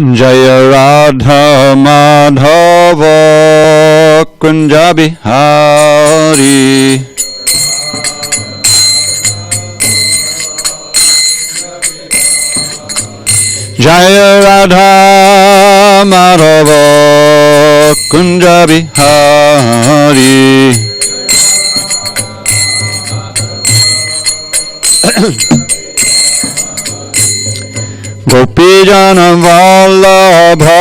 Jaya Radha Madhava Kunja Bihari. Jaya Radha Madhava Kunja Bihari. Gopi Jana Vallabha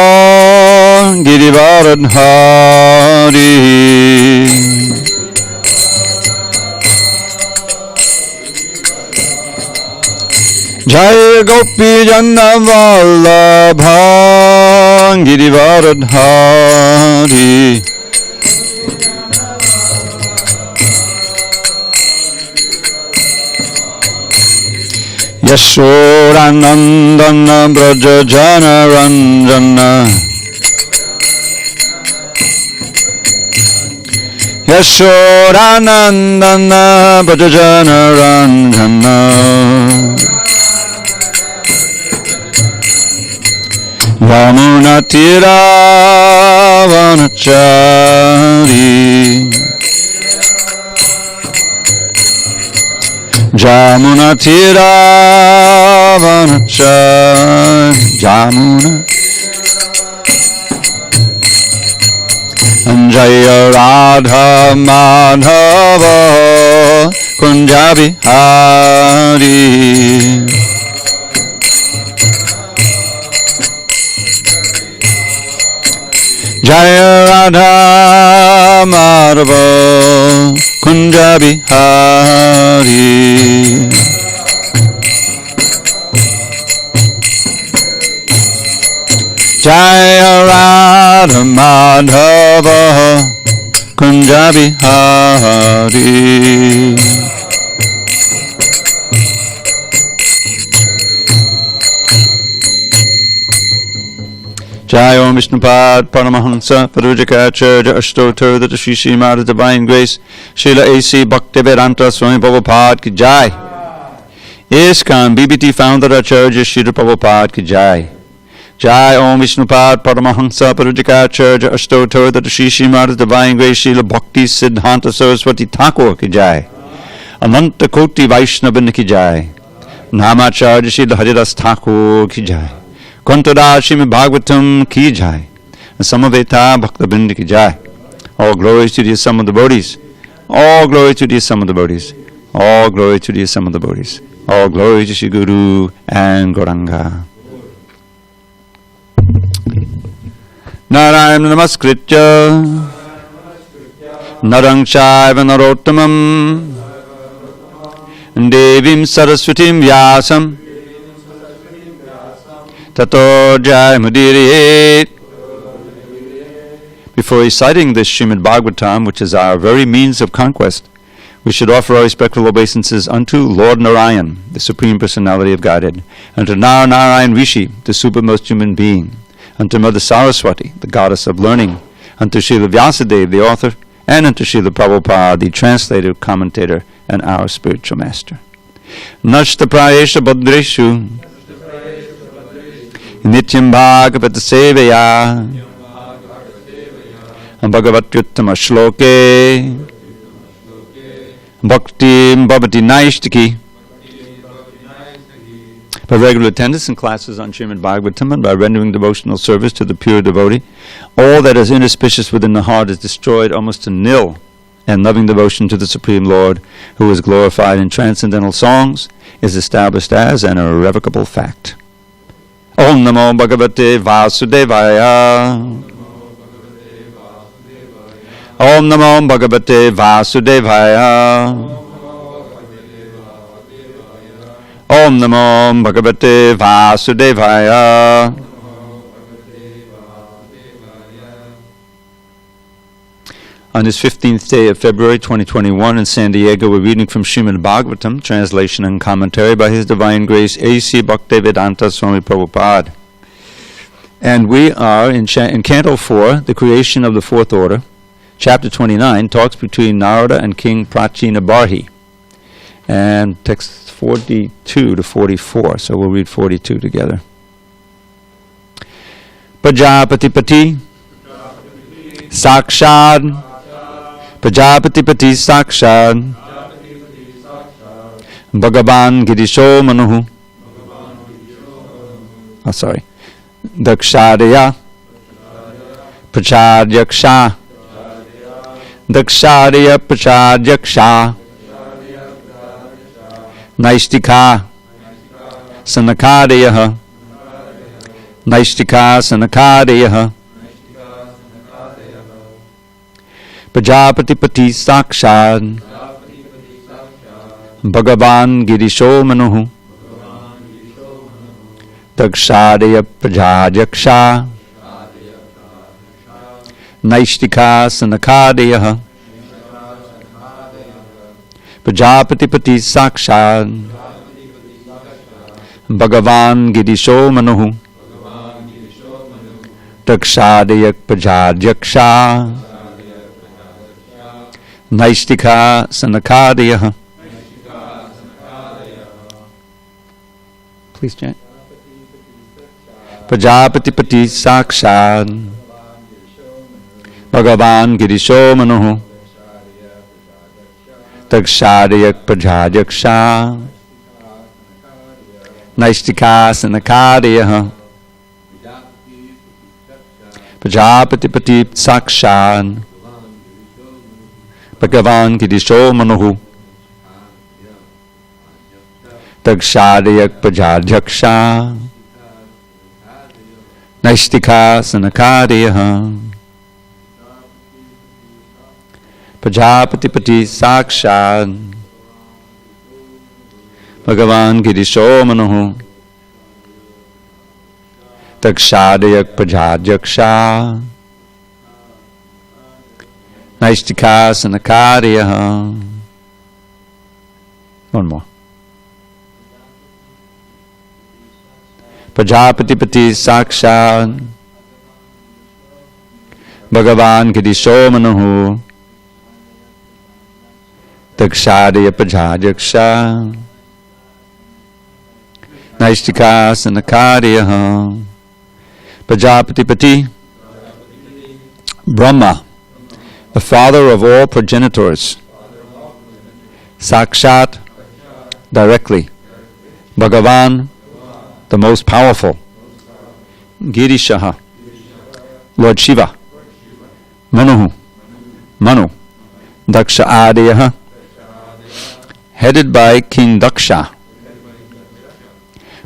Girivaradhari. Jai Gopi Jana Vallabha Girivaradhari. Yashodanandana Braja Jana Ranjana. Yashodanandana Braja Jana Ranjana. Yamuna Tira Vanachari. Jamuna Tira Vanachari. Jamuna Jaya Radha Madhava Kunja Bihari. Jaya Radha Madhava Kunja Bihari. Jaya Radha Madhava Kunja Bihari. Jai Om Vishnupad Paramahansa Parujikacharya Ashtotar That Shri Srimad Divine Grace Srila A.C. Bhaktivedanta Swami Prabhupada Ki Jai. ISKCON BBT Founder Acharya Srila Prabhupada Ki Jai. Jai Om Vishnupad Paramahansa Parujikacharya Ashtotar That Shri Srimad Divine Grace Srila Bhakti Siddhanta Saraswati Thakur Ki Jai. Ananta Koti Vaishnavin Ki Jai. Namacharya Srila Haridas Thakur Ki Jai. Kantada Srimad Bhagavatam Ki Jai. And Samaveta Bhaktabinda Ki Jai. All glory to the sum of the devotees. All glory to the sum of the devotees. All glory to the sum of the devotees. All glory to Shri Guru and Gauranga. Narayana Namaskritya Narang Chaiva Narottamam Devim Saraswatim Vyasam Tato Jayamudiriye. Before reciting this Srimad Bhagavatam, which is our very means of conquest, we should offer our respectful obeisances unto Lord Narayan, the Supreme Personality of Godhead, unto Narayan Rishi, the supermost human being, unto Mother Saraswati, the goddess of learning, unto Srila Vyasadeva, the author, and unto Srila Prabhupada, the translator, commentator, and our spiritual master. Nashta Prayesha Bhadreshu Nityam Bhagavata Sevaya Bhagavatyuttama Shloke Bhakti Bhavati Naishtaki. By regular attendance in classes on Srimad Bhagavatam and by rendering devotional service to the pure devotee, all that is inauspicious within the heart is destroyed almost to nil, and loving devotion to the Supreme Lord, who is glorified in transcendental songs, is established as an irrevocable fact. Om Namo Bhagavate Vasudevaya. Om Namo Bhagavate Vasudevaya. Om Namo Bhagavate Vasudevaya. On this 15th day of February 2021 in SanDiego, we're reading from Srimad Bhagavatam, translation and commentary by His Divine Grace A.C. Bhaktivedanta Swami Prabhupada. And we are in Canto 4, the creation of the fourth order. Chapter 29 talks between Narada and King Prachina Barhi. And text 42 to 44, so we'll read 42 together. Prajapati Pati Sakshad Prajapati Pati Sakshad Bhagavan Girisho Manuhu. Oh, sorry. Dakshadaya Prachadyaksha Dakshadaya Prachadyaksha Naishtika Sanakadayaha Naishtika Sanakadayaha Prajapati Pati Sakshad Bhagavan Girisho Manuhu Dakshadaya Prajadyaksha Naishtika Sanakadayaha Prajapati Pati Sakshad Bhagavan Girisho Manuhu Dakshadaya Prajadyaksha Naishtika Sanakadayaha. Please chant. Prajapati Pati Sakshad Bhagavan Girisho Manuhu Dakshadaya Prajadyaksha Naishtika Sanakadayaha Prajapati Pati Sakshad Bhagavan Girisho Manuhu Dakshadaya Prajadyaksha Naishtika Sanakadayaha Prajapati Pati Sakshad Bhagavan Girisho Manuhu Dakshadaya Prajadyaksha Naishtika Sanakadayaha. One more. Prajapati Pati Sakshad Bhagavan Girisho Manuhu Dakshadaya Prajadyaksha Naishtika Sanakadayaha. Prajapati Pati Brahma, the father of all progenitors, Sakshat, directly, Bhagavan, the most powerful, Girishaha, Lord Shiva, Manuhu, Manu, Daksha Adayaha, headed by King Daksha,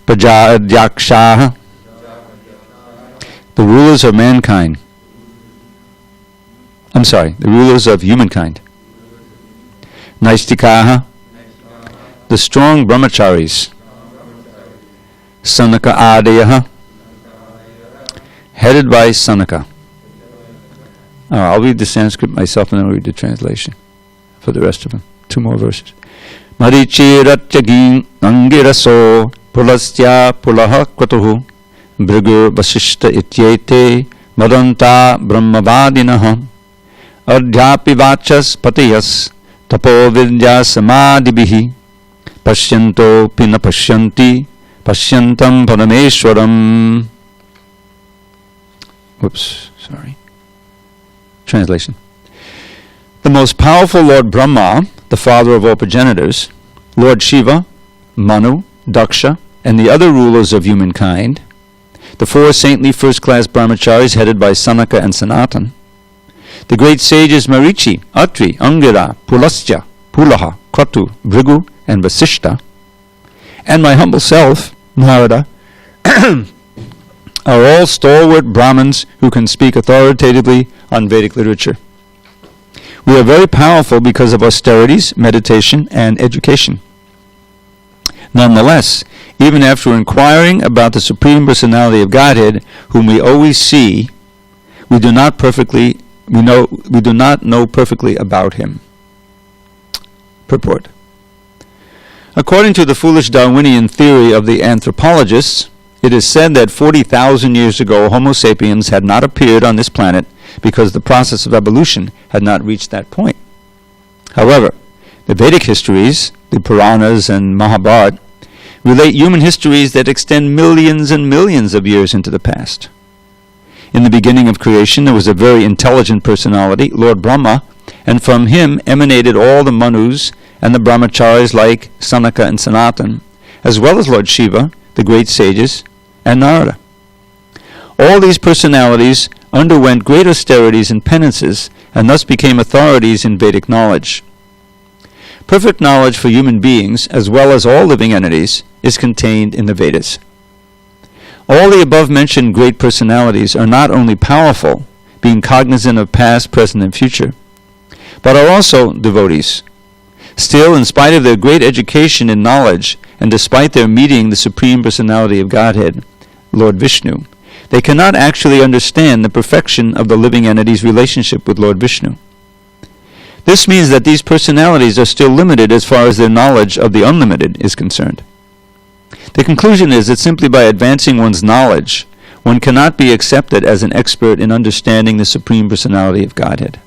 Prajadyaksha, the rulers of mankind. The rulers of humankind. Naistikaha, the strong brahmacharis. Sanaka Adayaha, headed by Sanaka. I'll read the Sanskrit myself and then I'll read the translation for the rest of them. 2 more verses. Marichiratjagin angiraso pulastya pulaha kratuhu Bhrigur Vasishta Ityete Madanta Brahmavadinaha Adhyapi Vachas Patiyas Tapo Vidya Samadhibihi Pashyanto Pina Pashyanti Pashyantam Parameshwaram. Translation. The most powerful Lord Brahma, the father of all progenitors, Lord Shiva, Manu, Daksha, and the other rulers of humankind, the 4 saintly first-class brahmacharis headed by Sanaka and Sanatan, the great sages Marichi, Atri, Angira, Pulasya, Pulaha, Kratu, Bhrigu, and Vasishta, and my humble self, Narada, are all stalwart Brahmins who can speak authoritatively on Vedic literature. We are very powerful because of austerities, meditation, and education. Nonetheless, even after inquiring about the Supreme Personality of Godhead, whom we always see, we do not know perfectly about him. Purport. According to the foolish Darwinian theory of the anthropologists, it is said that 40,000 years ago Homo sapiens had not appeared on this planet because the process of evolution had not reached that point. However, the Vedic histories, the Puranas and Mahabharata, relate human histories that extend millions and millions of years into the past. In the beginning of creation, there was a very intelligent personality, Lord Brahma, and from him emanated all the Manus and the Brahmacharis like Sanaka and Sanatan, as well as Lord Shiva, the great sages, and Narada. All these personalities underwent great austerities and penances, and thus became authorities in Vedic knowledge. Perfect knowledge for human beings, as well as all living entities, is contained in the Vedas. All the above-mentioned great personalities are not only powerful, being cognizant of past, present, and future, but are also devotees. Still, in spite of their great education and knowledge, and despite their meeting the Supreme Personality of Godhead, Lord Vishnu, they cannot actually understand the perfection of the living entity's relationship with Lord Vishnu. This means that these personalities are still limited as far as their knowledge of the unlimited is concerned. The conclusion is that simply by advancing one's knowledge, one cannot be accepted as an expert in understanding the Supreme Personality of Godhead.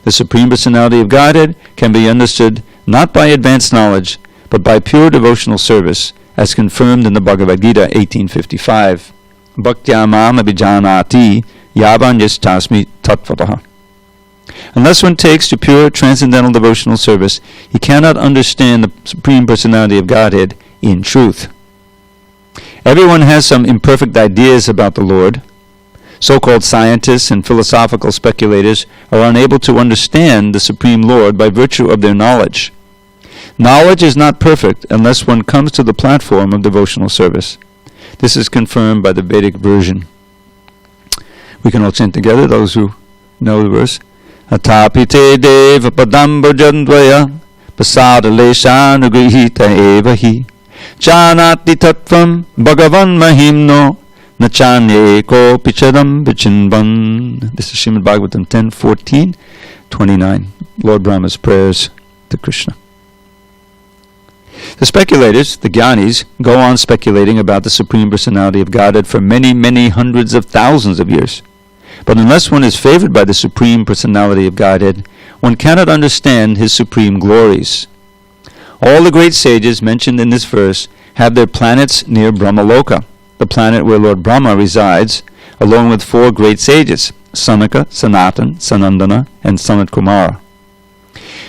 The Supreme Personality of Godhead can be understood not by advanced knowledge, but by pure devotional service, as confirmed in the Bhagavad Gita 1855. Bhaktya mam abhijanati yavanyastasmi tattvataha. Unless one takes to pure transcendental devotional service, he cannot understand the Supreme Personality of Godhead in truth. Everyone has some imperfect ideas about the Lord. So-called scientists and philosophical speculators are unable to understand the Supreme Lord by virtue of their knowledge. Knowledge is not perfect unless one comes to the platform of devotional service. This is confirmed by the Vedic version. We can all chant together, those who know the verse. Atapite deva padam bhajandvaya pasadaleshanugrihita evahi janati tattvam bhagavan mahimno nachanye ko pichadam vichinvan. This is Srimad Bhagavatam 10:14-29. Lord Brahma's prayers to Krishna. The speculators, the Gyanis, go on speculating about the Supreme Personality of Godhead for many, many hundreds of thousands of years. But unless one is favored by the Supreme Personality of Godhead, one cannot understand his supreme glories. All the great sages mentioned in this verse have their planets near Brahmaloka, the planet where Lord Brahma resides, along with 4 great sages, Sanaka, Sanatan, Sanandana, and Sanat Kumara.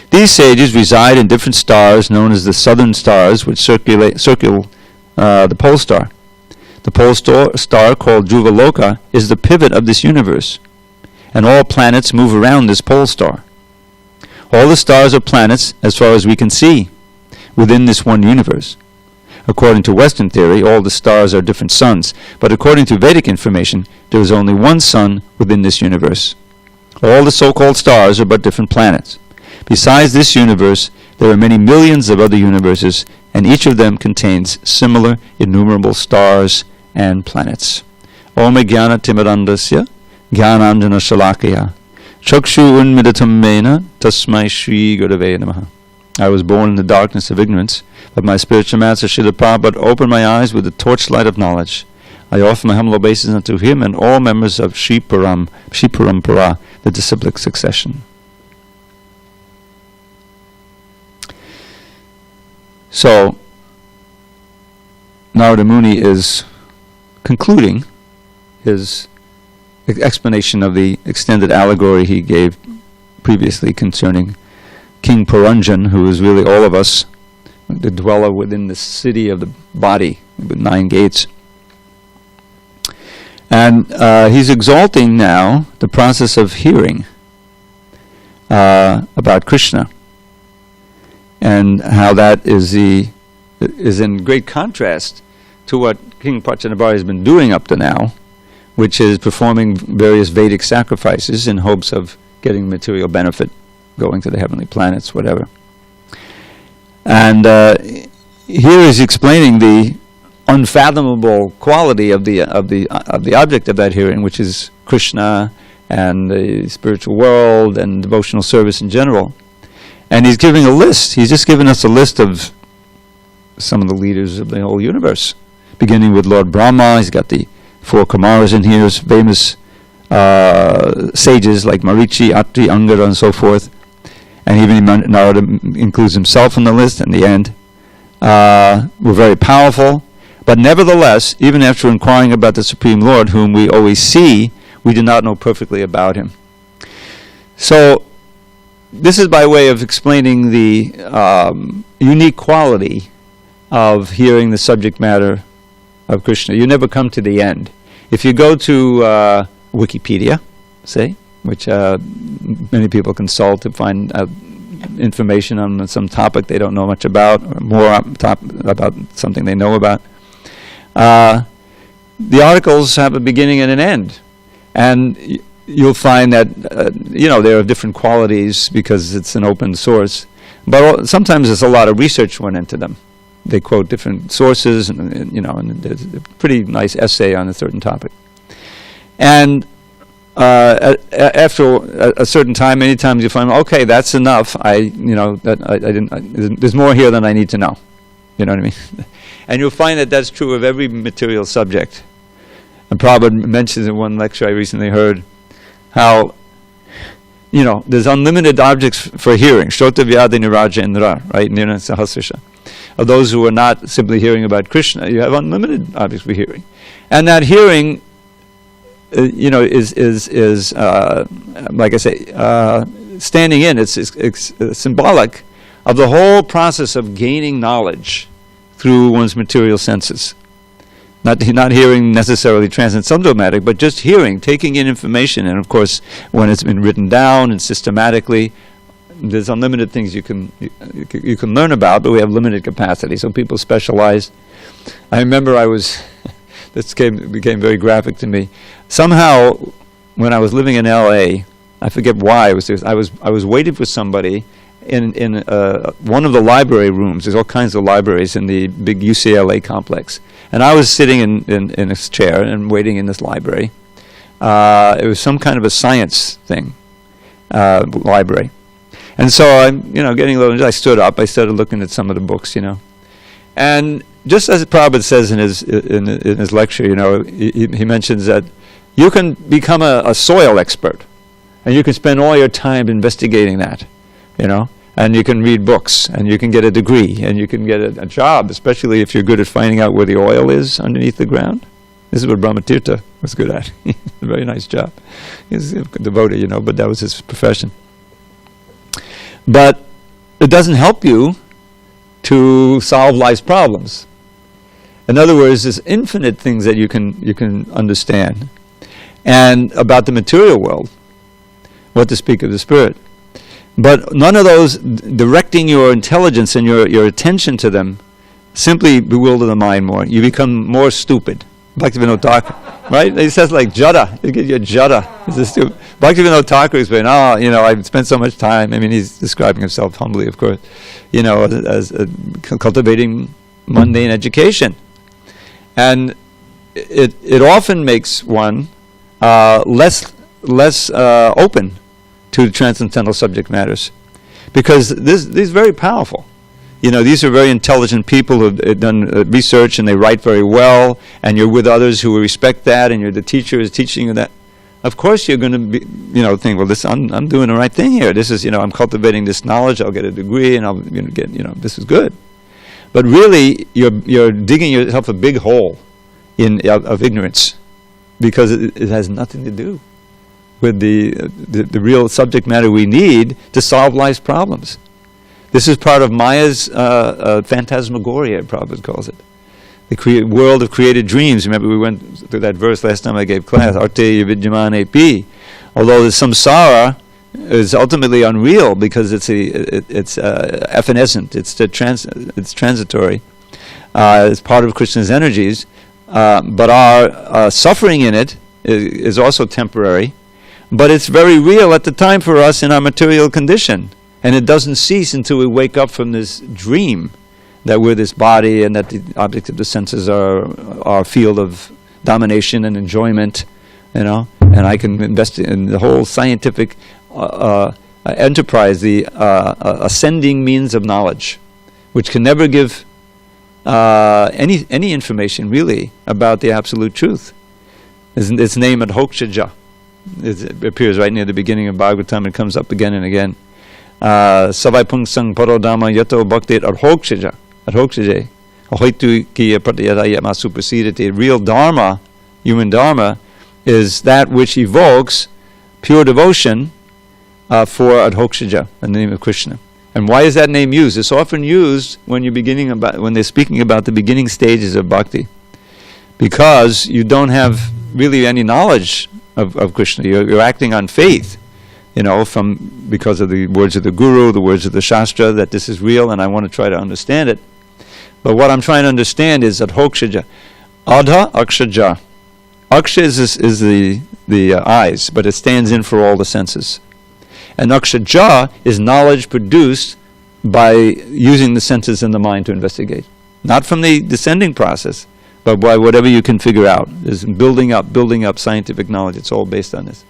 These sages reside in different stars known as the southern stars, which circle the pole star. The pole star called Dhruva is the pivot of this universe, and all planets move around this pole star. All the stars are planets as far as we can see within this one universe. According to Western theory, all the stars are different suns, but according to Vedic information, there is only one sun within this universe. All the so-called stars are but different planets. Besides this universe, there are many millions of other universes, and each of them contains similar innumerable stars and planets. Om Jnana Timirandasya Jnananjana Shalakaya Chakshu Unmidatam Mena Tasmai Shri Gurave Namaha. I was born in the darkness of ignorance, but my spiritual master Srila Prabhupada opened my eyes with the torchlight of knowledge. I offer my humble obeisance unto him and all members of Shri Parampara, the disciplic succession. So, Narada Muni is concluding his explanation of the extended allegory he gave previously concerning King Puranjan, who is really all of us, the dweller within the city of the body with 9 gates. And he's exalting now the process of hearing about Krishna, and how that is in great contrast to what King Prachanabhari has been doing up to now, which is performing various Vedic sacrifices in hopes of getting material benefit, going to the heavenly planets, whatever. And here he's explaining the unfathomable quality of the object of that hearing, which is Krishna and the spiritual world and devotional service in general. And he's giving a list. He's just given us a list of some of the leaders of the whole universe, beginning with Lord Brahma. He's got the 4 Kumaras in here, famous sages like Marichi, Atri, Angara, and so forth. And even Narada includes himself in the list in the end. We're very powerful. But nevertheless, even after inquiring about the Supreme Lord, whom we always see, we do not know perfectly about him. So, this is by way of explaining the unique quality of hearing the subject matter of Krishna. You never come to the end. If you go to Wikipedia, say, which many people consult to find information on some topic they don't know much about, or more about something they know about, the articles have a beginning and an end. And you'll find that, there are different qualities because it's an open source. But sometimes there's a lot of research went into them. They quote different sources, and there's a pretty nice essay on a certain topic. And after a certain time, many times you find, okay, that's enough. There's more here than I need to know. You know what I mean? And you'll find that that's true of every material subject. And Prabhupada mentions in one lecture I recently heard how, there's unlimited objects for hearing. Shrota Vyadi Niraja Indra, right? Nirna Sahasrasha. Of those who are not simply hearing about Krishna, you have unlimited objects for hearing. And that hearing, is like I say, standing in, it's symbolic of the whole process of gaining knowledge through one's material senses. Not hearing necessarily transcendental, but just hearing, taking in information. And of course, when it's been written down and systematically, there's unlimited things you can learn about, but we have limited capacity. So people specialize. I remember this became very graphic to me. Somehow, when I was living in L.A., I forget why I was waiting for somebody in one of the library rooms. There's all kinds of libraries in the big UCLA complex. And I was sitting in this chair and waiting in this library. It was some kind of a science thing, library. And so I'm, getting a little, I stood up, I started looking at some of the books, And just as Prabhupada says in his lecture, he mentions that you can become a soil expert. And you can spend all your time investigating that, and you can read books, and you can get a degree, and you can get a job, especially if you're good at finding out where the oil is underneath the ground. This is what Brahmatirtha was good at. A very nice job. He's a devotee, but that was his profession. But it doesn't help you to solve life's problems. In other words, there's infinite things that you can understand, and about the material world, what to speak of the spirit. But none of those directing your intelligence and your attention to them simply bewilder the mind more. You become more stupid. Bhaktivinoda Thakur, right? He says like jada. You get your jada. Bhaktivinoda Thakur has been, I've spent so much time. I mean, he's describing himself humbly, of course, as cultivating mundane education. And it often makes one less open to transcendental subject matters, because these are very powerful. These are very intelligent people who have done research, and they write very well, and you're with others who respect that, and the teacher is teaching you that. Of course you're going to be, think, well, I'm doing the right thing here. This is, I'm cultivating this knowledge, I'll get a degree, and I'll get, this is good. But really, you're digging yourself a big hole of ignorance, because it has nothing to do with the real subject matter we need to solve life's problems. This is part of Maya's phantasmagoria, Prabhupada calls it. The world of created dreams. Remember, we went through that verse last time I gave class, Arte Vidyamane Pi. Although the samsara is ultimately unreal because it's evanescent, it's transitory. It's part of Krishna's energies, but our suffering in it is also temporary. But it's very real at the time for us in our material condition. And it doesn't cease until we wake up from this dream that we're this body and that the objects of the senses are our field of domination and enjoyment, and I can invest in the whole scientific enterprise, the ascending means of knowledge, which can never give any information really about the absolute truth. Its name Adhokshaja. It appears right near the beginning of Bhagavatam. It comes up again and again. Savai Pung Sang Parodama Yato Bhakti Adhokshaja. Real dharma, human dharma, is that which evokes pure devotion for Adhokshaja, the name of Krishna. And why is that name used? It's often used when they're speaking about the beginning stages of bhakti, because you don't have really any knowledge of Krishna. You're acting on faith, because of the words of the Guru, the words of the Shastra, that this is real, and I want to try to understand it. But what I'm trying to understand is Adhokshaja. Adha Akshaja. Aksha is the eyes, but it stands in for all the senses. And Akshaja is knowledge produced by using the senses and the mind to investigate. Not from the descending process, but by whatever you can figure out. Is building up scientific knowledge. It's all based on this.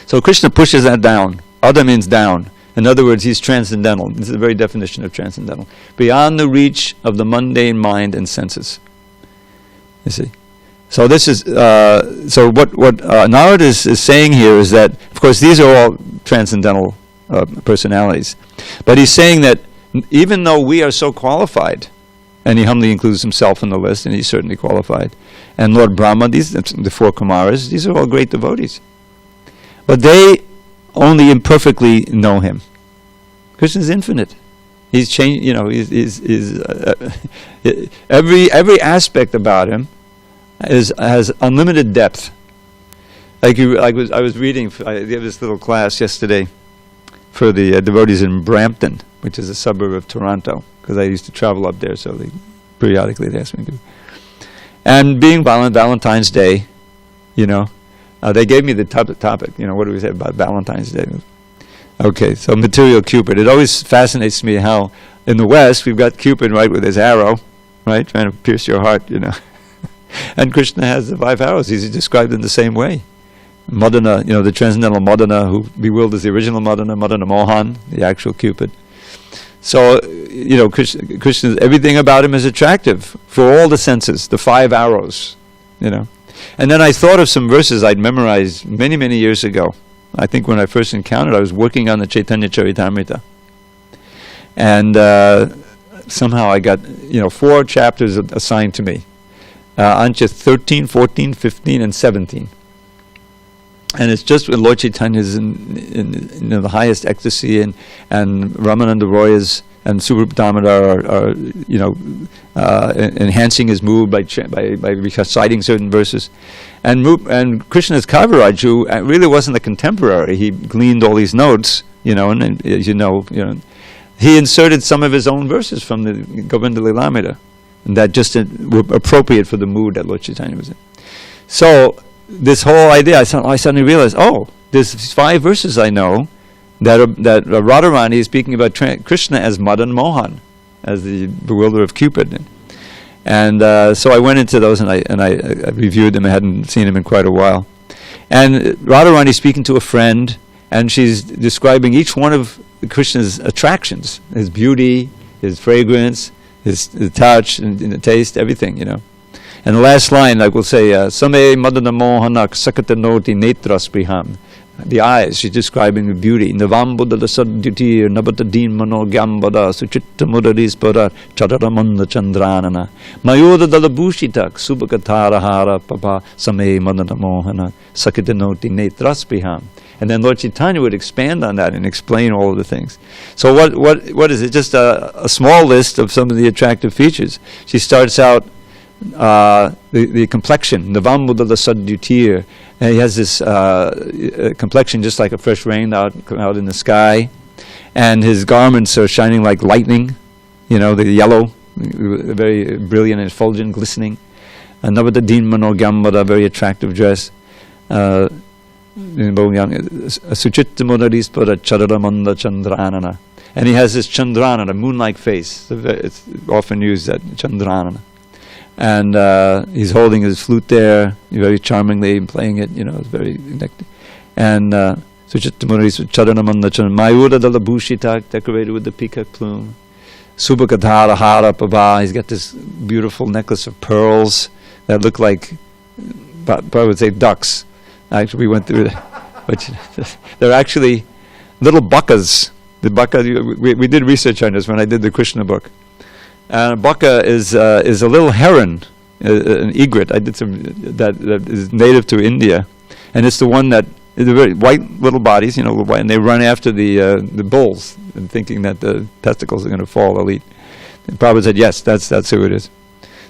So Krishna pushes that down. Adha means down. In other words, he's transcendental. This is the very definition of transcendental. Beyond the reach of the mundane mind and senses. You see? So this is so what Narada is saying here is that, of course, these are all transcendental personalities, but he's saying that even though we are so qualified, and he humbly includes himself in the list, and he's certainly qualified, and Lord Brahma, the four Kumaras, these are all great devotees, but they only imperfectly know him. Krishna is infinite. He's changed. Every aspect about him has unlimited depth. I was reading. I gave this little class yesterday for the devotees in Brampton, which is a suburb of Toronto, because I used to travel up there, so periodically they asked me to. And being Valentine's Day, they gave me the topic. What do we say about Valentine's Day? Okay, so material Cupid. It always fascinates me how in the West we've got Cupid, right, with his arrow, right, trying to pierce your heart, And Krishna has the 5 arrows. He's described in the same way. Madana, the transcendental Madana, who bewilders the original Madana Mohan, the actual Cupid. So, Krishna, everything about him is attractive for all the senses, the 5 arrows, And then I thought of some verses I'd memorized many, many years ago. I think when I first encountered, I was working on the Chaitanya Charitamrita. And somehow I got, 4 chapters assigned to me. Ancha 13, 14, 15, and 17. And it's just when Lord Chaitanya is in the highest ecstasy, and Ramananda Roy and Surup Damodar are enhancing his mood by reciting certain verses. And Krishna's Kaviraj, who really wasn't a contemporary, he gleaned all these notes, and as he inserted some of his own verses from the Govinda Lilamrita. And that just were appropriate for the mood that Lord Chaitanya was in. So this whole idea, I suddenly realized, there's 5 verses I know that Radharani is speaking about Krishna as Madan Mohan, as the bewilderer of Cupid. And so I went into those and I reviewed them. I hadn't seen them in quite a while. And Radharani is speaking to a friend, and she's describing each one of Krishna's attractions, his beauty, his fragrance, his touch and the taste, everything, And the last line, we'll say, Same Madana Mohanak Sakatanoti Netras Priham. The eyes, she's describing the beauty. Navambudala Saddutir, Nabatadin Mano Gambada, Suchitta Mudarispara, Chadaramanda Chandranana, Mayoda Dalabushitak, Subhakatarahara Papa, Same Madana Mohana, Sakatanoti Netras Priham. And then Lord Chaitanya would expand on that and explain all of the things. So what is it? Just a small list of some of the attractive features. She starts out the complexion, Navambudala Saddutir. And he has this complexion just like a fresh rain out in the sky. And his garments are shining like lightning, the yellow, very brilliant and effulgent, glistening. Navadadin Mano Gambada, very attractive dress. Suchitta Mudarispara Chadaramanda Chandranana. And he has this Chandranana, moon-like face. It's often used, that Chandranana. And he's holding his flute there, very charmingly, playing it, it's very connected. And Suchitta Mudarispara Chadaramanda Chandranana. Mayura Dalabushitak, decorated with the peacock plume. Subhakadhara Hara Pava, he's got this beautiful necklace of pearls that look like, I would say, ducks. Actually, we went through that. But they're actually little bakkas. The bakka, we did research on this when I did the Krishna book. And a baka is a little heron, an egret. I did some that is native to India, and it's the one that the very white little bodies, little white, and they run after the bulls, and thinking that the testicles are going to fall. They'll eat. And Prabhupada said, yes, that's who it is.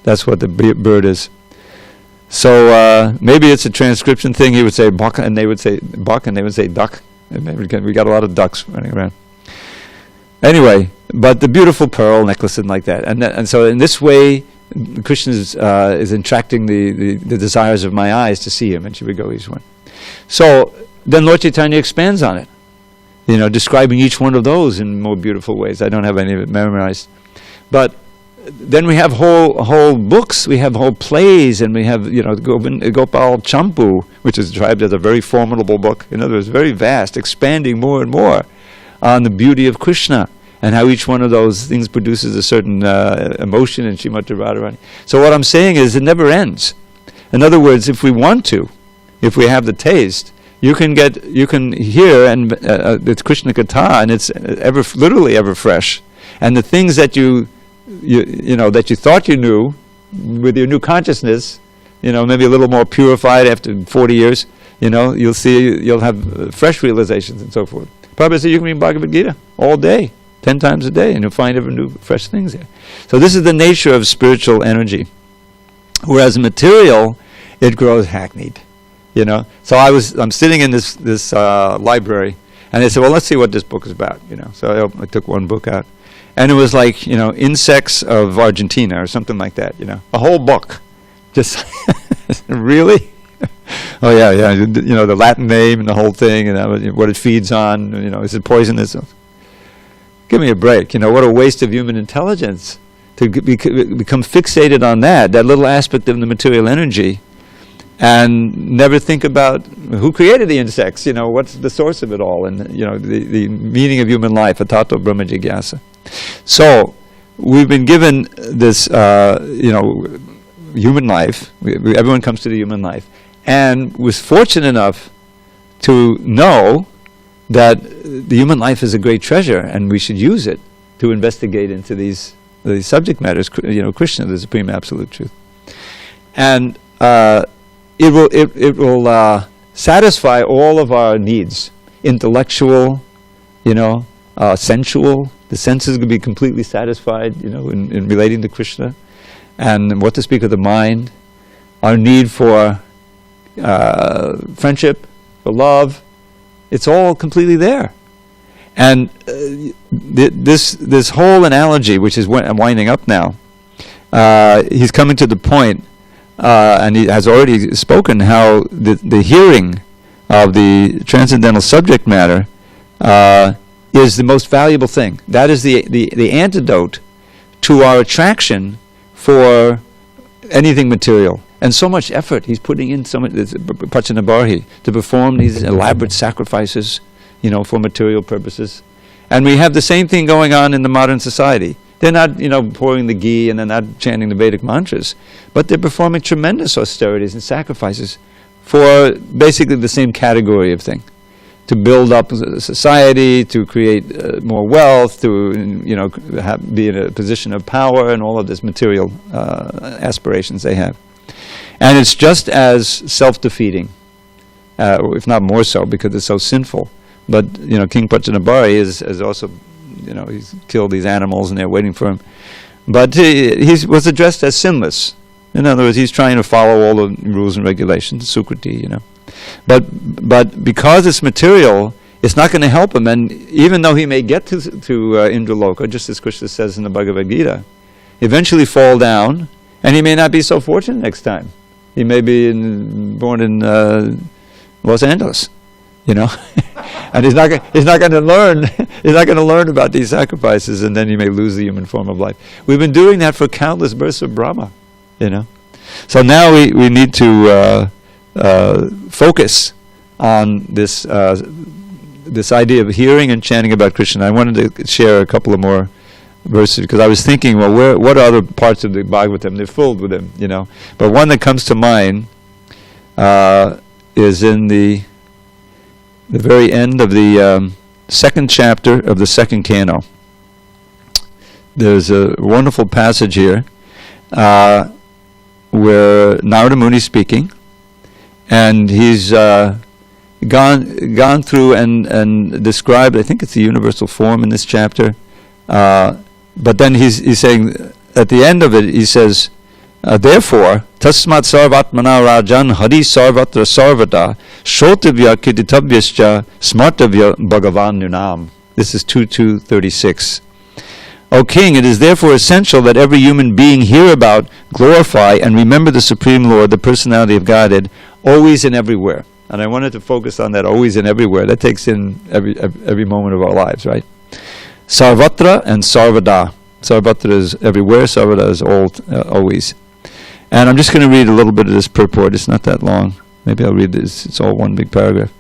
That's what the bird is. So maybe it's a transcription thing. He would say buck, and they would say buck, and they would say duck. And we got a lot of ducks running around. Anyway, but the beautiful pearl necklace and like that, and so in this way, Krishna is attracting the desires of my eyes to see him, and she would go each one. So then Lord Chaitanya expands on it, describing each one of those in more beautiful ways. I don't have any of it memorized, but then we have whole books, we have whole plays, and we have Gopal Champu, which is described as a very formidable book. In other words, very vast, expanding more and more on the beauty of Krishna and how each one of those things produces a certain emotion in Srimati Radharani. So what I'm saying is it never ends. In other words, if we want to, if we have the taste, you can hear and it's Krishna Katha, and it's literally ever fresh. And the things that you thought you knew, with your new consciousness, maybe a little more purified after 40 years, you'll see, you'll have fresh realizations and so forth. Prabhupada said you can read Bhagavad Gita all day, 10 times a day, and you'll find ever new, fresh things there. So this is the nature of spiritual energy. Whereas material, it grows hackneyed. So I'm sitting in this library, and they said, well, let's see what this book is about. So I took one book out, and it was like insects of Argentina or something like that. A whole book, just really. Oh yeah. The Latin name and the whole thing, and what it feeds on. Is it poisonous? Give me a break. What a waste of human intelligence to become fixated on that little aspect of the material energy, and never think about who created the insects. What's the source of it all, and the meaning of human life. Atato Brahma Jigyasa. So we've been given this, human life. Everyone comes to the human life, and was fortunate enough to know that the human life is a great treasure, and we should use it to investigate into these subject matters. Krishna, the supreme absolute truth, and it will satisfy all of our needs, intellectual, sensual. The senses will be completely satisfied, in relating to Krishna, and what to speak of the mind, our need for friendship, for love. It's all completely there. And this whole analogy, which is I'm winding up now, he's coming to the point, and he has already spoken how the hearing of the transcendental subject matter is the most valuable thing. That is the antidote to our attraction for anything material. And so much effort he's putting in, so much Prachanabharhi, to perform these elaborate sacrifices, for material purposes. And we have the same thing going on in the modern society. They're not, pouring the ghee, and they're not chanting the Vedic mantras, but they're performing tremendous austerities and sacrifices for basically the same category of thing. To build up society, to create more wealth, to be in a position of power, and all of this material aspirations they have. And it's just as self-defeating, if not more so, because it's so sinful. But King Prachanabharhi is also, he's killed these animals, and they're waiting for him. But he was addressed as sinless. In other words, he's trying to follow all the rules and regulations, Sukriti, But because it's material, it's not going to help him. And even though he may get to Indraloka, just as Krishna says in the Bhagavad Gita, eventually fall down, and he may not be so fortunate next time. He may be born in Los Angeles, and he's not going to learn. He's not going to learn about these sacrifices, and then he may lose the human form of life. We've been doing that for countless births of Brahma, So now we need to focus on this idea of hearing and chanting about Krishna. I wanted to share a couple of more verses, because I was thinking, well, what are other parts of the Bhagavatam? They're filled with them, But one that comes to mind is in the very end of the second chapter of the second canto. there's a wonderful passage here where Narada Muni is speaking, and he's gone through and described, I think it's the universal form in this chapter, but then he's saying, at the end of it, he says, therefore, tasmat sarvatmana rajan hari sarvatra sarvata shotavya kiditavyascha smartavya bhagavan nunam. This is 2:236. O king, it is therefore essential that every human being hear about, glorify, and remember the Supreme Lord, the personality of Godhead, always and everywhere. And I wanted to focus on that always and everywhere. That takes in every moment of our lives, right? Sarvatra and Sarvada. Sarvatra is everywhere, Sarvada is always. And I'm just going to read a little bit of this purport. It's not that long. Maybe I'll read this. It's all one big paragraph.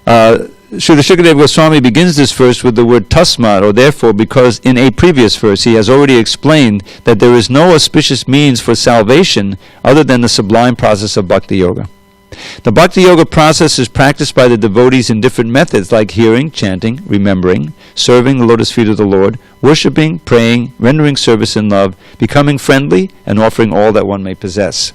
Srila Shukadeva Goswami begins this verse with the word tasmat, or therefore, because in a previous verse he has already explained that there is no auspicious means for salvation other than the sublime process of Bhakti Yoga. The Bhakti Yoga process is practiced by the devotees in different methods like hearing, chanting, remembering, serving the lotus feet of the Lord, worshipping, praying, rendering service in love, becoming friendly, and offering all that one may possess.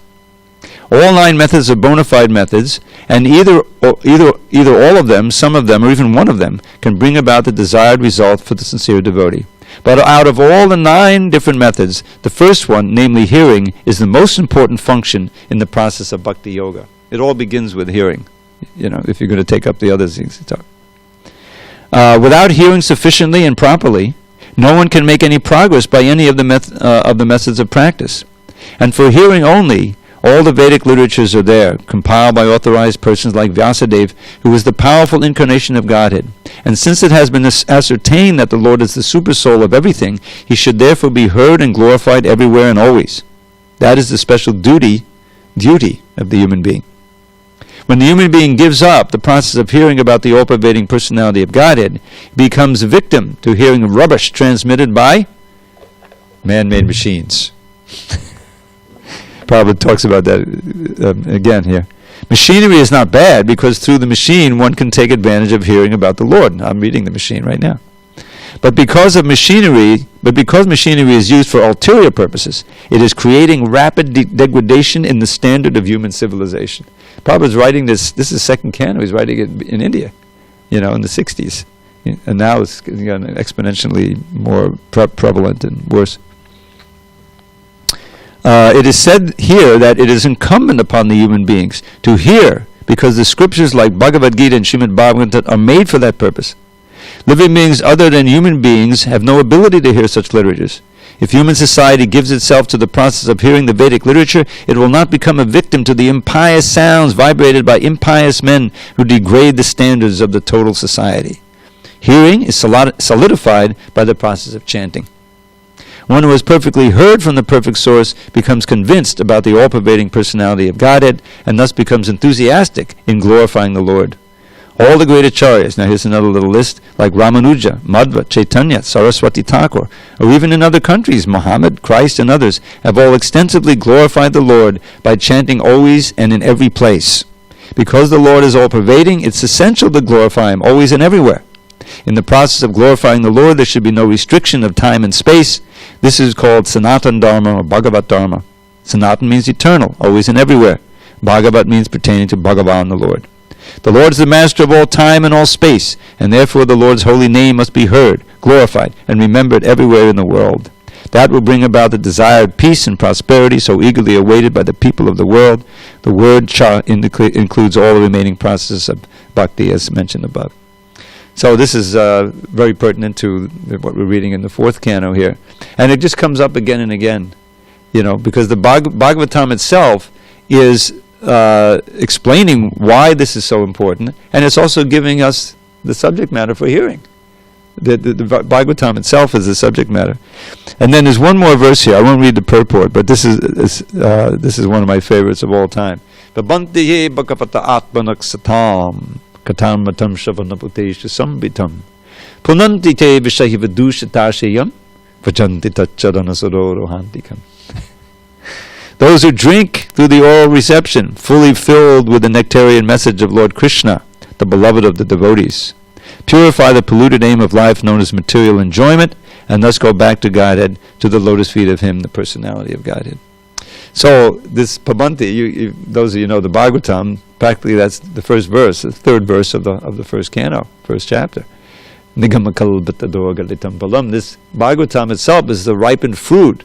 All 9 methods are bona fide methods, and either all of them, some of them, or even one of them can bring about the desired result for the sincere devotee. But out of all the 9 different methods, the first one, namely hearing, is the most important function in the process of Bhakti Yoga. It all begins with hearing, if you're going to take up the other things. Without hearing sufficiently and properly, no one can make any progress by any of the methods of practice. And for hearing only, all the Vedic literatures are there, compiled by authorized persons like Vyasadeva, who is the powerful incarnation of Godhead. And since it has been ascertained that the Lord is the super soul of everything, he should therefore be heard and glorified everywhere and always. That is the special duty of the human being. When the human being gives up the process of hearing about the all-pervading personality of Godhead, he becomes a victim to hearing rubbish transmitted by man-made machines. Prabhupada talks about that again here. Machinery is not bad because through the machine one can take advantage of hearing about the Lord. I'm reading the machine right now. But because machinery is used for ulterior purposes, it is creating rapid degradation in the standard of human civilization. Prabhupada's writing this is second canon, he's writing it in India, in the 60s. And now it's gotten exponentially more prevalent and worse. It is said here that it is incumbent upon the human beings to hear, because the scriptures like Bhagavad Gita and Srimad Bhagavatam are made for that purpose. Living beings other than human beings have no ability to hear such literatures. If human society gives itself to the process of hearing the Vedic literature, it will not become a victim to the impious sounds vibrated by impious men who degrade the standards of the total society. Hearing is solidified by the process of chanting. One who has perfectly heard from the perfect source becomes convinced about the all-pervading personality of Godhead and thus becomes enthusiastic in glorifying the Lord. All the great acharyas, now here's another little list, like Ramanuja, Madhva, Chaitanya, Saraswati Thakur, or even in other countries, Muhammad, Christ, and others, have all extensively glorified the Lord by chanting always and in every place. Because the Lord is all-pervading, it's essential to glorify Him always and everywhere. In the process of glorifying the Lord, there should be no restriction of time and space. This is called Sanatan Dharma or Bhagavat Dharma. Sanatan means eternal, always and everywhere. Bhagavat means pertaining to Bhagavan, the Lord. The Lord is the master of all time and all space, and therefore the Lord's holy name must be heard, glorified, and remembered everywhere in the world. That will bring about the desired peace and prosperity so eagerly awaited by the people of the world. The word cha includes all the remaining processes of bhakti as mentioned above. So this is very pertinent to what we're reading in the 4th canto here. And it just comes up again and again, because the Bhagavatam itself is explaining why this is so important, and it's also giving us the subject matter for hearing. The Bhagavatam itself is the subject matter. And then there's one more verse here. I won't read the purport, but this is one of my favorites of all time. Babantiye bhagavata atmanaksatam katam matam shavanaputesha sambitam punanti te vishahivadushitashayam vajanti tachcharanasarorohantikam. Those who drink through the oral reception, fully filled with the nectarian message of Lord Krishna, the beloved of the devotees, purify the polluted aim of life known as material enjoyment, and thus go back to Godhead, to the lotus feet of Him, the personality of Godhead. So this Pabanti, those of you know the Bhagavatam, practically that's the first verse, the third verse of the first canto, first chapter. Nigamakal-bhattado-galitam palam. This Bhagavatam itself is the ripened fruit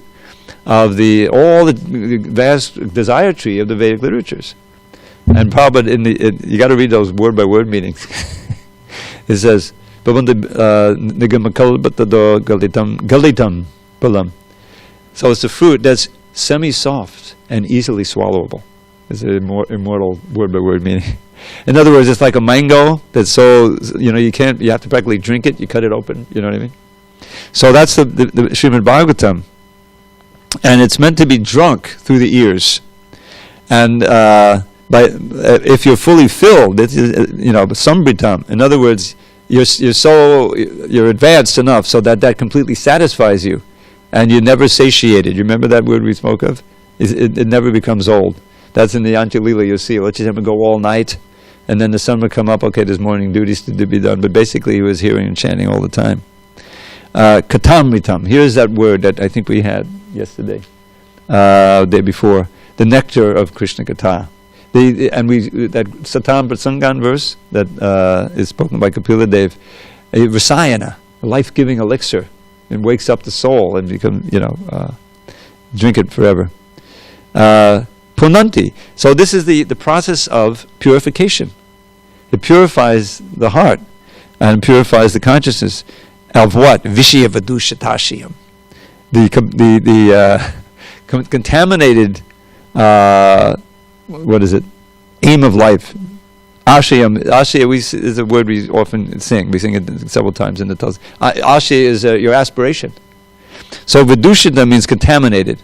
of all the vast desire tree of the Vedic literatures. And Prabhupada, you got to read those word by word meanings. It says, Nigamakal-bhattado-galitam palam. So it's a fruit that's semi-soft and easily swallowable. It's an immortal word by word meaning. In other words, it's like a mango that's so, you have to practically drink it, you cut it open, you know what I mean? So that's the Srimad Bhagavatam. And it's meant to be drunk through the ears. And if you're fully filled, sambritam. In other words, you're advanced enough so that completely satisfies you. And you're never satiated. You remember that word we spoke of? It never becomes old. That's in the Antya-lila, you'll see. Let's just have him go all night, and then the sun would come up, okay, there's morning duties to be done. But basically he was hearing and chanting all the time. Katamritam, here's that word that I think we had yesterday, day before. The nectar of Krishna Katha. That Satam Prasangan verse that is spoken by Kapila Dev, a Rasayana, a life-giving elixir. It wakes up the soul and drink it forever. Punanti. So this is the process of purification. It purifies the heart and purifies the consciousness of what? Vishya Vadushatashiyam. The contaminated, aim of life. Ashaya is a word we often sing. We sing it several times in the Tulsi. Ashaya is your aspiration. So Vidushita means contaminated.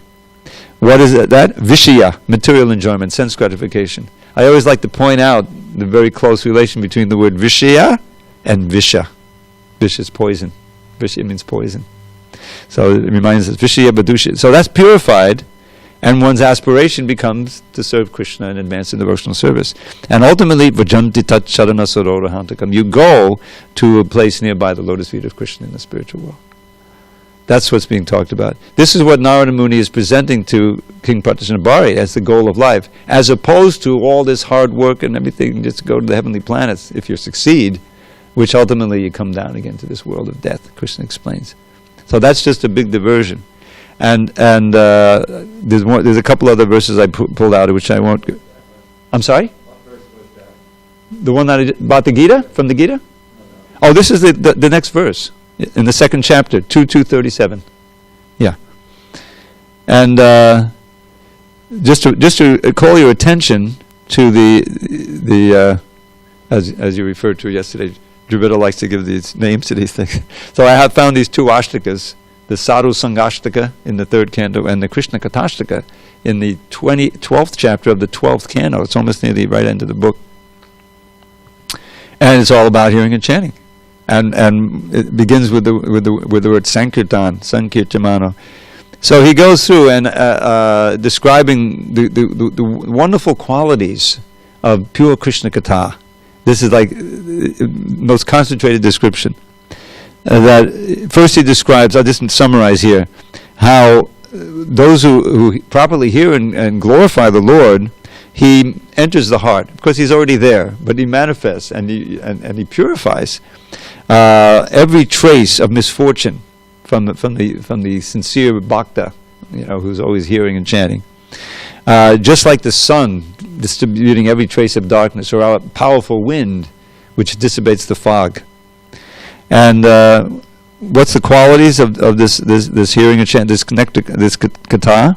What is that? Vishya, material enjoyment, sense gratification. I always like to point out the very close relation between the word Vishya and Visha. Visha is poison. Vishya means poison. So it reminds us, Vishya Vidusha. So that's purified, and one's aspiration becomes to serve Krishna and advance in devotional service. And ultimately, Vajanti Tat Charana Sarora, you go to a place nearby the lotus feet of Krishna in the spiritual world. That's what's being talked about. This is what Narada Muni is presenting to King Pratishnabhari as the goal of life, as opposed to all this hard work and everything, just go to the heavenly planets if you succeed, which ultimately you come down again to this world of death, Krishna explains. So that's just a big diversion. And there's a couple other verses I pulled out, which I won't... I'm sorry? What verse was that? The one that about the Gita, from the Gita? Oh, this is the next verse. In the second chapter, 2:37. Yeah. And just to call your attention to the as you referred to yesterday, Dravida likes to give these names to these things. So I have found these two ashtakas, the Sadhu Sangashtaka in the third canto and the Krishna Katashtaka in the 12th chapter of the 12th canto. It's almost near the right end of the book. And it's all about hearing and chanting. And it begins with the word Sankirtamano. So he goes through and describing the wonderful qualities of pure Krishna Katha. This is like most concentrated description. That first he describes, I'll just summarize here, how those who properly hear and glorify the Lord, he enters the heart. Of course, he's already there, but he manifests and he purifies every trace of misfortune from the sincere bhakta, who's always hearing and chanting. Just like the sun distributing every trace of darkness, or a powerful wind which dissipates the fog. And what's the qualities of this hearing and chant, this katha?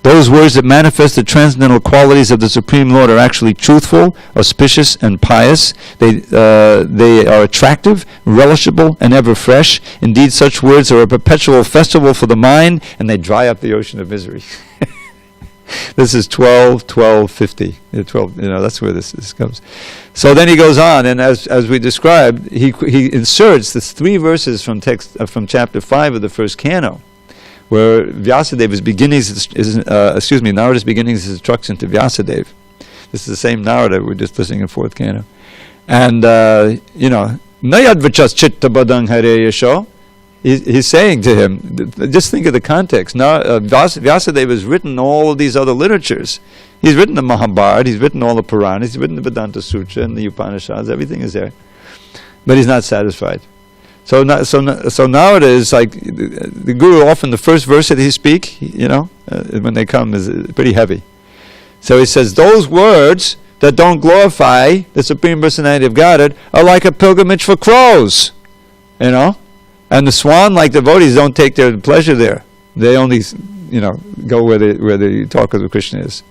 Those words that manifest the transcendental qualities of the Supreme Lord are actually truthful, auspicious, and pious. They are attractive, relishable, and ever fresh. Indeed, such words are a perpetual festival for the mind, and they dry up the ocean of misery. This is 12:50. 12. That's where this comes. So then he goes on, and as we described, he inserts the 3 verses from chapter 5 of the first canto, where Vyasadeva's beginnings Narada's beginnings is instruction to Vyasadeva. This is the same Narada we're just listening in 4th canto. And, Nayad vachas chitta badang hare yasho. he's saying to him, just think of the context. Now, Vyasadeva has written all of these other literatures. He's written the Mahabharata, he's written all the Puranas, he's written the Vedanta Sutra and the Upanishads, everything is there. But he's not satisfied. So nowadays, like, the Guru, often the first verse that he speak, when they come, is pretty heavy. So he says, those words that don't glorify the Supreme Personality of Godhead are like a pilgrimage for crows, And the swan-like devotees don't take their pleasure there. They only, go where the talk of Krishna is.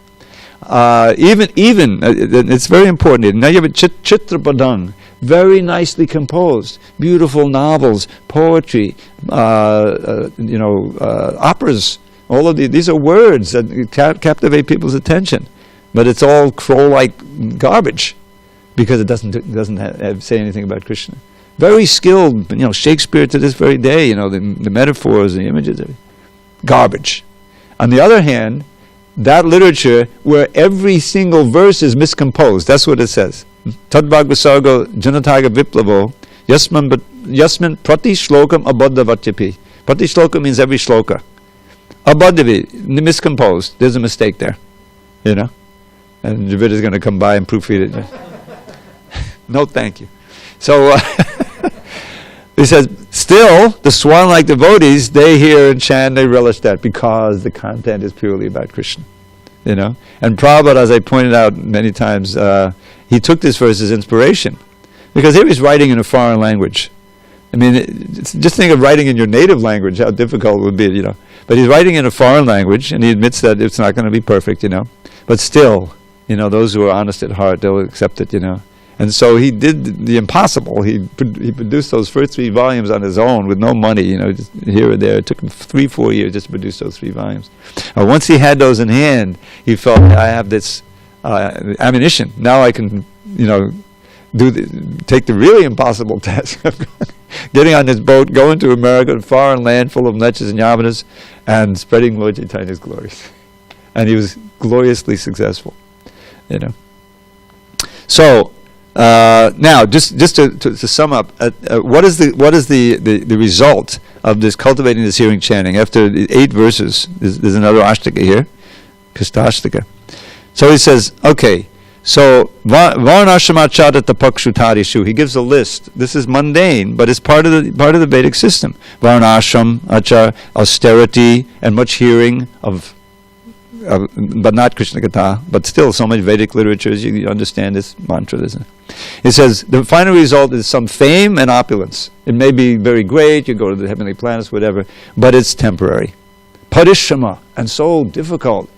Even it's very important. Now you have a Chitrapadang, very nicely composed, beautiful novels, poetry, operas. All of these are words that captivate people's attention, but it's all crow-like garbage because it doesn't say anything about Krishna. Very skilled, Shakespeare to this very day, the metaphors and the images, garbage. On the other hand, that literature where every single verse is miscomposed, that's what it says. Tadbhag Visargo Janataga Viplavo Yasmin Prati Shlokam Abhaddhavatyapi. Prati Shloka means every shloka. Abhaddhavi, miscomposed. There's a mistake there. And Dravida is going to come by and proofread it. No, thank you. So he says, still, the swan-like devotees, they hear and chant, they relish that because the content is purely about Krishna. And Prabhupada, as I pointed out many times, he took this verse as inspiration. Because here he's writing in a foreign language. I mean, just think of writing in your native language, how difficult it would be, But he's writing in a foreign language, and he admits that it's not going to be perfect, But still, those who are honest at heart, they'll accept it, And so he did the impossible. He produced those first 3 volumes on his own with no money, just here or there. It took him 3-4 years just to produce those 3 volumes. Once he had those in hand, he felt, I have this ammunition. Now I can, take the really impossible task of getting on this boat, going to America, a foreign land full of lechas and yavanas, and spreading Lord Chaitanya's glories. And he was gloriously successful, So, now, just to sum up, what is the result of this cultivating this hearing chanting? After the 8 verses, there's another ashtaka here, Kristashtaka. So he says, okay, so Varnashramachadat Pakshutarishu. He gives a list. This is mundane, but it's part of the Vedic system. Varnashram, achar, austerity, and much hearing of but not Krishna Katha, but still so much Vedic literature, you understand this mantra, isn't it? It says, the final result is some fame and opulence. It may be very great, you go to the heavenly planets, whatever, but it's temporary. Parishrama, and so difficult.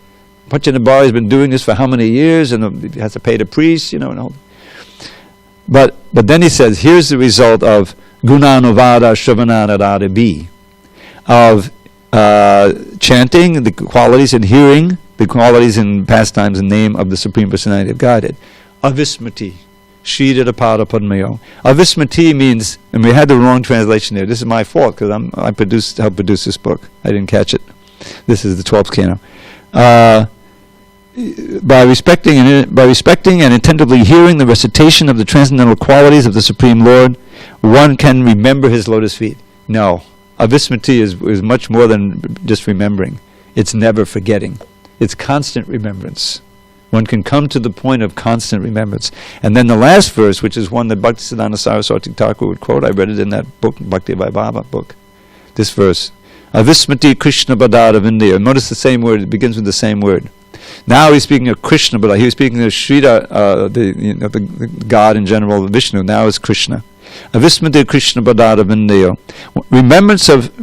Pachanabhari has been doing this for how many years, and he has to pay the priest, and all. But then he says, here's the result of Gunanovada Shravananadadabi, of chanting, the qualities in hearing, the qualities in pastimes in name of the Supreme Personality of Godhead. Avismati, Sridhara Pada Padmayo. Avismati means, and we had the wrong translation there. This is my fault because I helped produce this book. I didn't catch it. This is the 12th canto. By respecting and attentively hearing the recitation of the transcendental qualities of the Supreme Lord, one can remember his lotus feet. No. Avismati is much more than just remembering. It's never forgetting. It's constant remembrance. One can come to the point of constant remembrance. And then the last verse, which is one that Bhaktisiddhanta Saraswati Thakur would quote, I read it in that book, Bhakti Vaibhava book. This verse, Avismati Krishna Badada Vindya. Notice the same word, it begins with the same word. Now he's speaking of Krishna Badada. He was speaking of Shrida, the God in general, Vishnu. Now it's Krishna. Avismati Krishna Badada Vindayo.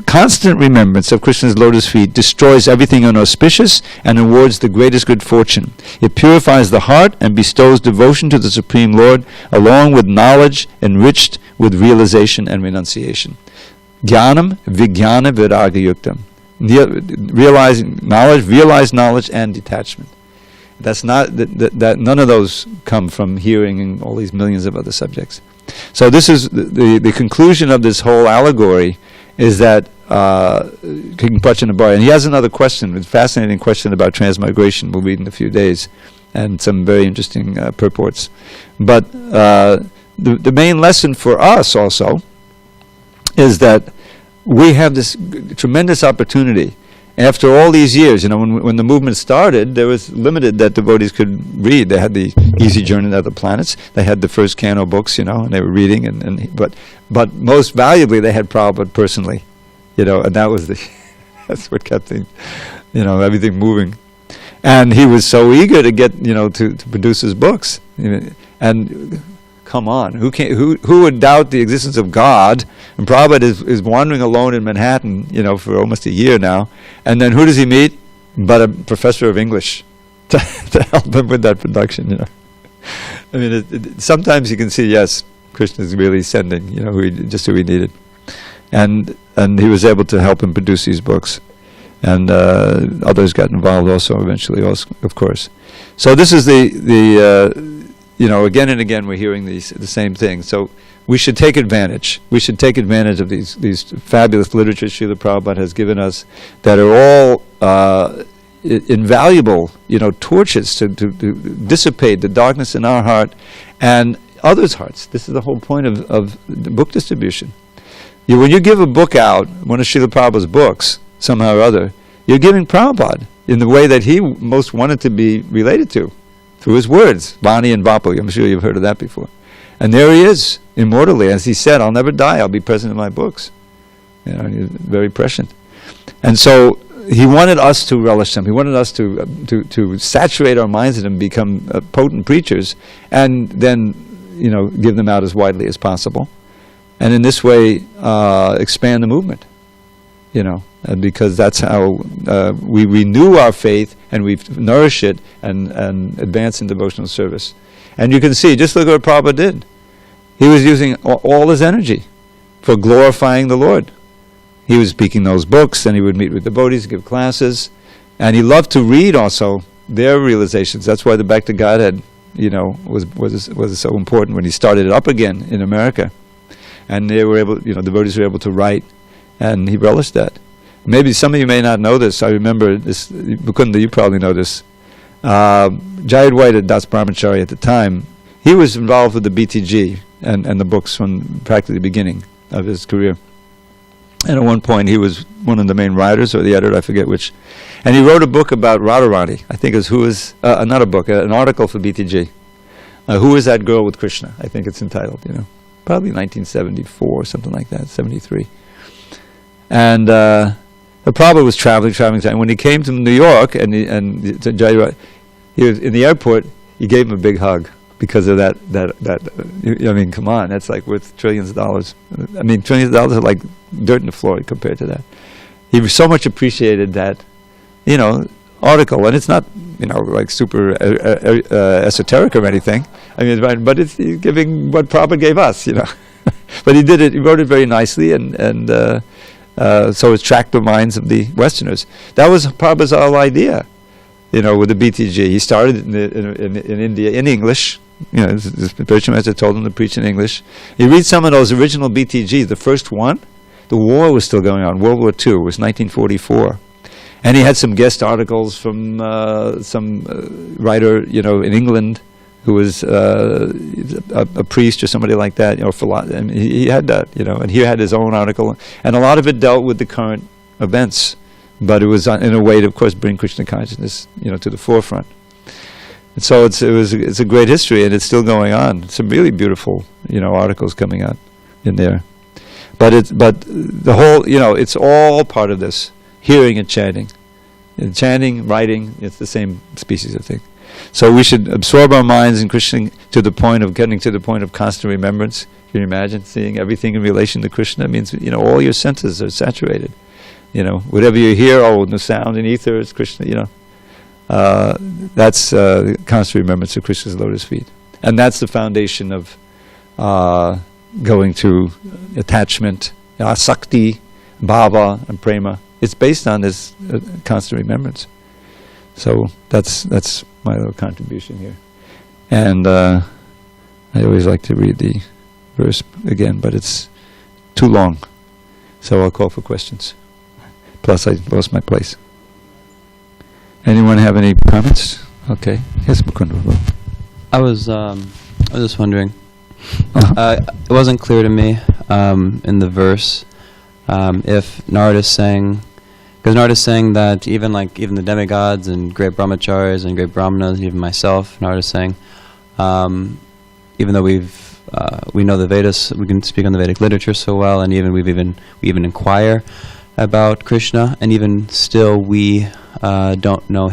Constant remembrance of Krishna's lotus feet destroys everything inauspicious and awards the greatest good fortune. It purifies the heart and bestows devotion to the Supreme Lord along with knowledge enriched with realization and renunciation. Jnanam Vijnana Viraga Yuktam. Realized knowledge and detachment. That's not that none of those come from hearing and all these millions of other subjects. So this is the conclusion of this whole allegory, is that King Pachanabhari, and he has another question, a fascinating question about transmigration we'll read in a few days, and some very interesting purports. But the main lesson for us also is that we have this tremendous opportunity. After all these years, when the movement started, there was limited that devotees could read. They had the Easy Journey to Other Planets. They had the first Kano books, and they were reading. But most valuably, they had Prabhupada personally, and that was that's what kept everything moving. And he was so eager to get, to produce his books. And come on, who would doubt the existence of God? And Prabhupada is wandering alone in Manhattan, for almost a year now. And then who does he meet? But a professor of English to help him with that production, I mean, sometimes you can see, yes, Krishna is really sending, who he needed. And he was able to help him produce these books. And others got involved also eventually, of course. So this is again and again we're hearing the same thing. So we should take advantage. We should take advantage of these fabulous literatures Srila Prabhupada has given us that are all invaluable, torches to dissipate the darkness in our heart and others' hearts. This is the whole point of the book distribution. When you give a book out, one of Srila Prabhupada's books, somehow or other, you're giving Prabhupada in the way that he most wanted to be related to, through his words, Vani and Vapu. I'm sure you've heard of that before. And there he is, immortally, as he said, I'll never die, I'll be present in my books. He's very prescient. And so he wanted us to relish them. He wanted us to saturate our minds in them, become potent preachers, and then, give them out as widely as possible. And in this way, expand the movement. Because that's how we renew our faith and we nourish it and advance in devotional service. And you can see, just look at what Prabhupada did. He was using all his energy for glorifying the Lord. He was speaking those books, and he would meet with devotees, give classes, and he loved to read also their realizations. That's why the Back to Godhead, was so important when he started it up again in America. And they were able, devotees were able to write, and he relished that. Maybe some of you may not know this. I remember this, Mukunda, you probably know this. Jayadvaita Das Brahmachari at the time, he was involved with the BTG and the books from practically the beginning of his career. And at one point he was one of the main writers, or the editor, I forget which. And he wrote a book about Radharani. I think it was not a book, an article for BTG. Who is that girl with Krishna? I think it's entitled, Probably 1974, something like that, 73. And Prabhupada was traveling. And when he came to New York, and to Jayadvaita, he was in the airport, he gave him a big hug because of that. I mean, come on, that's like worth trillions of dollars. I mean, trillions of dollars are like dirt in the floor compared to that. He was so much appreciated that, article, and it's not, like super esoteric or anything. I mean, but it's giving what Prabhupada gave us, But he did it. He wrote it very nicely, and so it tracked the minds of the Westerners. That was Prabhupada's whole idea, with the BTG. He started in India in English. The spiritual master told him to preach in English. You read some of those original BTGs. The first one, the war was still going on. World War II. It was 1944. And he had some guest articles from some writer, in England, who was a priest or somebody like that, he had that, and he had his own article, and a lot of it dealt with the current events, but it was in a way to, of course, bring Krishna consciousness, to the forefront. And so it's a great history, and it's still going on. Some really beautiful, articles coming out in there. But the whole, it's all part of this, hearing and chanting. And chanting, writing, it's the same species of thing. So we should absorb our minds in Krishna to the point of getting to the point of constant remembrance. Can you imagine seeing everything in relation to Krishna? It means, all your senses are saturated. Whatever you hear, the sound and ether is Krishna, that's constant remembrance of Krishna's lotus feet. And that's the foundation of going to attachment, asakti, bhava, and prema. It's based on this constant remembrance. So that's my little contribution here. And I always like to read the verse again, but it's too long. So I'll call for questions. Plus I lost my place. Anyone have any comments? Okay. Yes, Mukunda. I was just wondering. It wasn't clear to me in the verse if Narada is saying, because Narada is saying that even the demigods and great brahmacharis and great brahmanas, even myself, Narada is saying, even though we know the Vedas, we can speak on the Vedic literature so well, and we even inquire about Krishna, and even still we don't know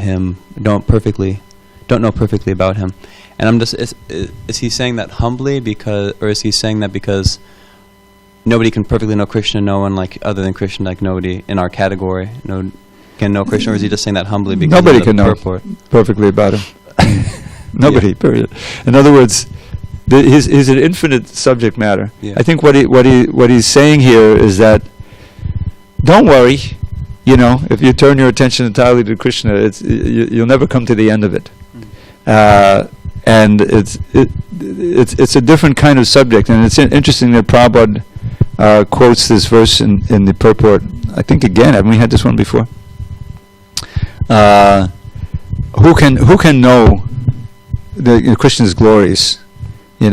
perfectly about him. And I'm just, is he saying that humbly or is he saying that because nobody can perfectly know Krishna, no one other than Krishna, nobody in our category can know Krishna, or is he just saying that humbly because nobody can know perfectly about him? Nobody, yeah. Period. In other words, he's an infinite subject matter. Yeah. I think what he's saying here is that don't worry, if you turn your attention entirely to Krishna, you'll never come to the end of it. And it's a different kind of subject, and it's interesting that Prabhupada quotes this verse in the purport. I think again, haven't we had this one before? Who can know Krishna's glories? But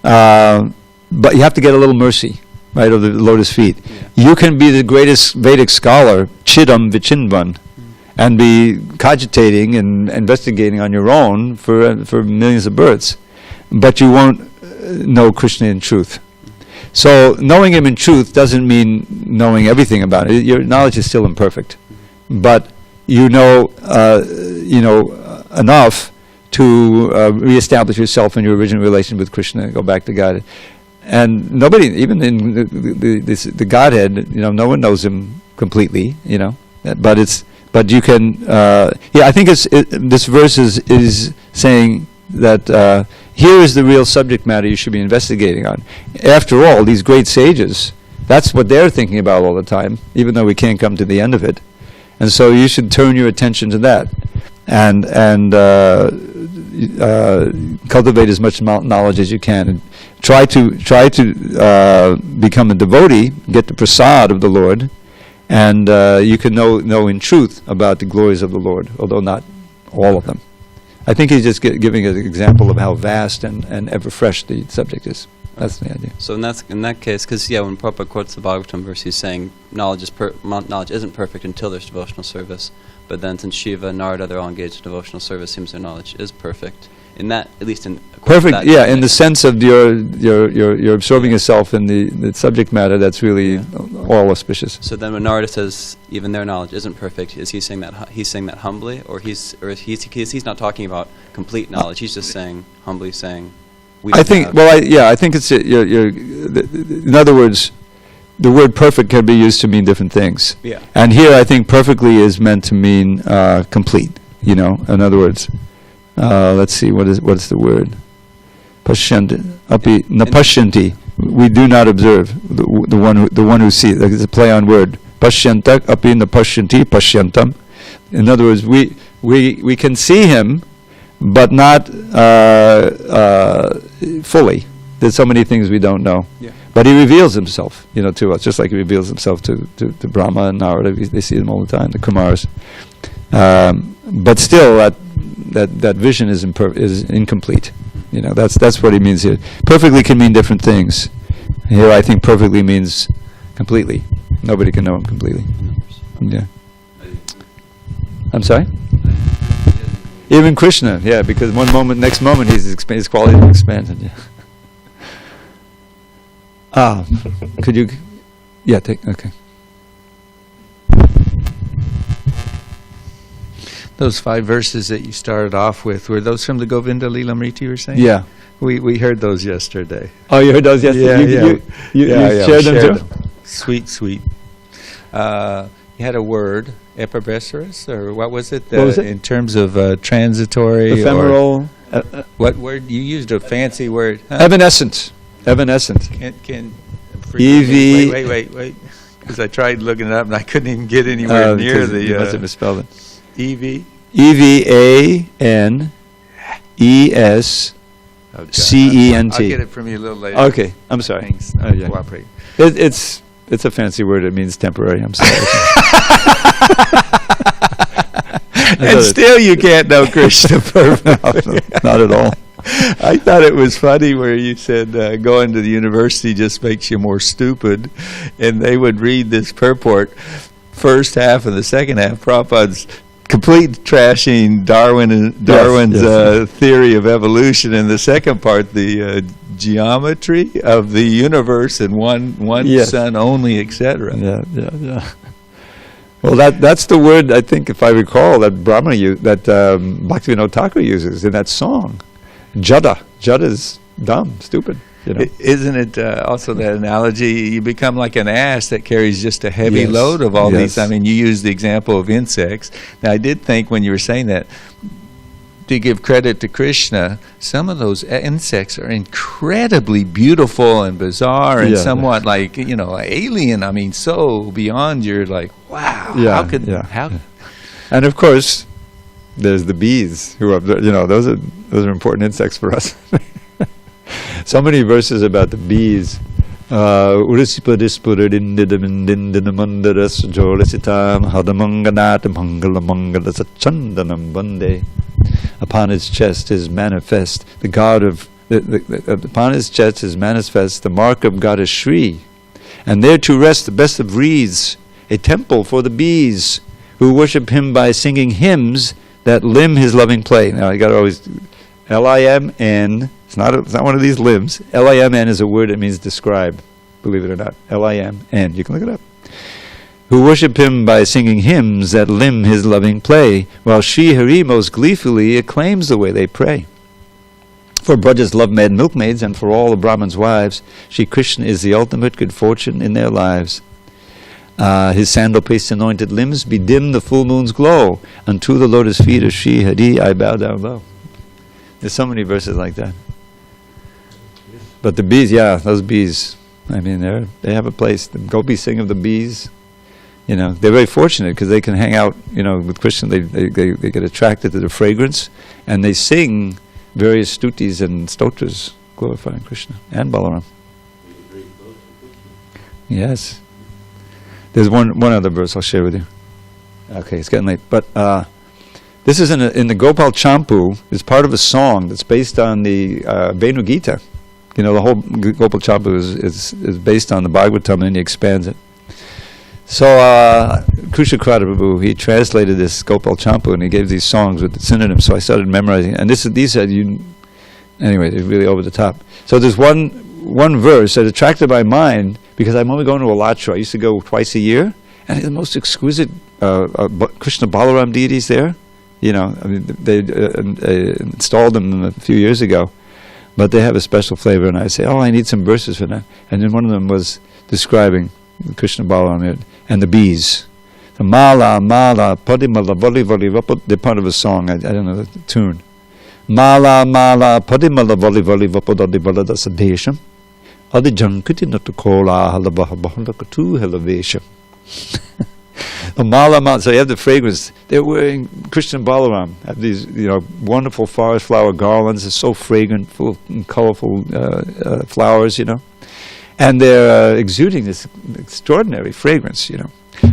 you have to get a little mercy, right, of the lotus feet. Yeah. You can be the greatest Vedic scholar, Chidam Vichinvan, and be cogitating and investigating on your own for millions of births, but you won't know Krishna in truth. So knowing him in truth doesn't mean knowing everything about it. Your knowledge is still imperfect, but you know enough to reestablish yourself in your original relation with Krishna, go back to God. And nobody, even in the Godhead, no one knows him completely, but you can, I think this verse is saying that here is the real subject matter you should be investigating on. After all, these great sages, that's what they're thinking about all the time, even though we can't come to the end of it. And so you should turn your attention to that and cultivate as much knowledge as you can, and try to become a devotee, get the prasad of the Lord, and you can know in truth about the glories of the Lord, although not all of them. I think he's just giving an example of how vast and ever fresh the subject is. That's the idea. So in that case, because when Prabhupada quotes the Bhagavatam verse, he's saying knowledge isn't perfect until there's devotional service. But then, since Shiva and Narada, they're all engaged in devotional service, seems their knowledge is perfect. In that, at least in perfect, in the sense of you're absorbing yourself in the subject matter. That's really all auspicious. So then, when Narada says even their knowledge isn't perfect, is he saying that he's saying that humbly, or he's not talking about complete knowledge? He's just humbly saying. I think it's in other words, the word perfect can be used to mean different things. Yeah. And here I think perfectly is meant to mean complete. In other words, let's see, what is the word? Pashyanti, api napashyanti. We do not observe the one who sees. It's a play on word. Pashyantak api napashyanti pashyantam. In other words, we can see him, but not fully. There's so many things we don't know. Yeah. But he reveals himself, to us, just like he reveals himself to Brahma and Narada. They see him all the time, the Kumars. But still, that vision is incomplete. That's what he means here. Perfectly can mean different things. Here, I think perfectly means completely. Nobody can know him completely. Yeah. I'm sorry? Even Krishna, because next moment, his quality is expanded. Yeah. Could you? Yeah, okay. Those 5 verses that you started off with, were those from the Govinda Lilamrita you were saying? Yeah. We heard those yesterday. Oh, you heard those yesterday? You shared them too? Sweet. You had a word, epibrecerus, or what was it? What was it? In terms of transitory. Ephemeral. What word? You used a fancy word. Huh? Evanescent. Can wait. Because I tried looking it up and I couldn't even get anywhere near the. You must have misspelled it. EVANESCENT. I'll get it from you a little later. Okay, I'm sorry. Thanks. Cooperate. It's a fancy word. It means temporary. I'm sorry. And still you can't know Krishna perfectly. Not at all. I thought it was funny where you said going to the university just makes you more stupid, and they would read this purport, first half and the second half, Prabhupada's complete trashing Darwin's theory of evolution, and the second part, the geometry of the universe and one sun only, etc. Yeah. Well, that's the word, I think, if I recall, that Bhaktivinoda Thakur uses in that song. Jada. Jada is dumb, stupid. You know? Isn't it also that analogy? You become like an ass that carries just a heavy load of all these. I mean, you used the example of insects. Now, I did think when you were saying that, to give credit to Krishna, some of those insects are incredibly beautiful and bizarre and somewhat like, alien. I mean, so beyond your like, wow, how? And of course, there's the bees who are, those are important insects for us. So many verses about the bees. Upon his chest is manifest the God of upon his chest is manifest the mark of Goddess Shri, and there to rest the best of wreaths, a temple for the bees who worship him by singing hymns that limn his loving play. Now you got to always L-I-M-N. It's not one of these limbs. L-I-M-N is a word that means describe. Believe it or not, L-I-M-N. You can look it up. Who worship him by singing hymns that limn his loving play, while Sri Hari most gleefully acclaims the way they pray. For Braja's love-mad milkmaids and for all the Brahmins' wives, Sri Krishna is the ultimate good fortune in their lives. His sandal-paste anointed limbs bedim the full moon's glow. Unto the lotus feet of Sri Hari I bow down low. There's so many verses like that. But the bees, those bees, I mean, they have a place. The gopis sing of the bees. They're very fortunate because they can hang out, with Krishna. They get attracted to the fragrance, and they sing various stutis and stotras glorifying Krishna and Balaram. Yes. There's one other verse I'll share with you. Okay, it's getting late. But this is in the Gopal Champu. It's part of a song that's based on the Venu Gita. The whole Gopal Champu is based on the Bhagavatam, and then he expands it. So Krishna Prabhu, he translated this Gopal Champu, and he gave these songs with the synonyms. So I started memorizing it. And these anyway, they're really over the top. So there's one verse that attracted my mind because I'm only going to Alatra. I used to go twice a year, and the most exquisite Krishna Balaram deities there. They installed them a few years ago, but they have a special flavor. And I say, I need some verses for that. And then one of them was describing Krishna Balaram and the bees. The mala, padimala, voli, voli, they're part of a song. I don't know the tune. Mala, padimala, voli, voli, vapodadi, baladasa desham. Adi jankiti natakola, halabahalabahalakatu, helavesham. The mala, so you have the fragrance. They're wearing Krishna Balaram, have these, wonderful forest flower garlands. It's so fragrant, full of colorful flowers, And they're exuding this extraordinary fragrance,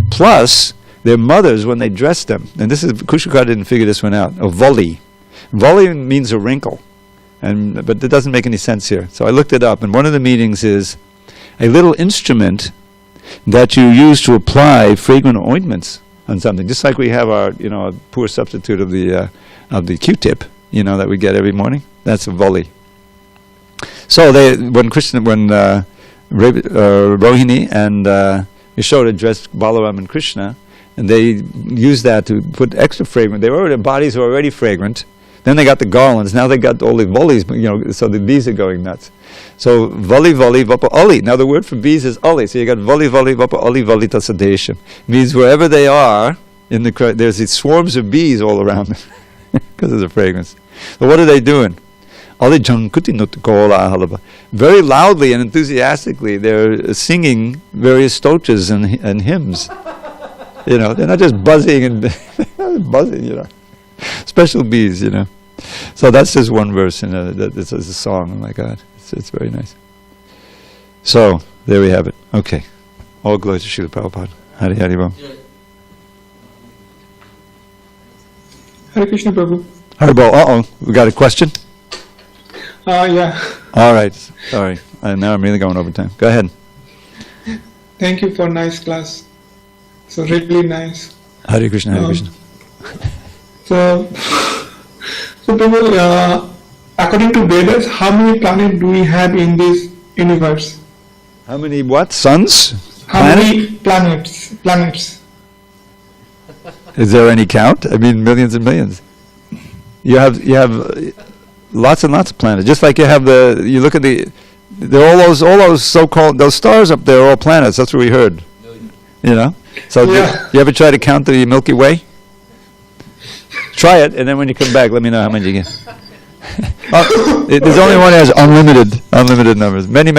Plus, their mothers, when they dress them, and this is, Kushikar didn't figure this one out, a voli. Voli means a wrinkle, but it doesn't make any sense here. So I looked it up, and one of the meanings is a little instrument that you use to apply fragrant ointments on something, just like we have our, a poor substitute of the Q-tip, that we get every morning. That's a voli. So when Rohini and Yashoda dressed Balaram and Krishna, and they used that to put extra fragrance. Their bodies were already fragrant. Then they got the garlands. Now they got all the volleys, so the bees are going nuts. So voli vapa oli. Now the word for bees is oli. So you got voli vapa oli volita sedation. Means wherever they are, there's these swarms of bees all around them because of the fragrance. So what are they doing? Very loudly and enthusiastically, they're singing various stotras and hymns. They're not just buzzing and buzzing. Special bees. So that's just one verse, and it's a song. Oh my God, it's very nice. So there we have it. Okay, all glory to Srila Prabhupada. Hari Hari Bol. Hare Krishna Prabhu. Hari Bol. We got a question. Yeah. All right. Sorry. Now I'm really going over time. Go ahead. Thank you for nice class. So really nice. Hare Krishna, Hare Krishna. So people, according to Vedas, how many planets do we have in this universe? How many what? Suns? How many planets? Is there any count? I mean, millions and millions. You have lots and lots of planets. Just like you have you look at they're all those so-called, those stars up there are all planets. That's what we heard. You know? So Yeah. you ever try to count the Milky Way? Try it, and then when you come back, let me know how many you get. There's only one that has unlimited numbers. Many.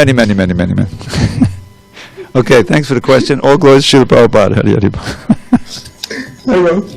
Okay, thanks for the question. All glories to Srila Prabhupada. Hari Hari Bol. I will.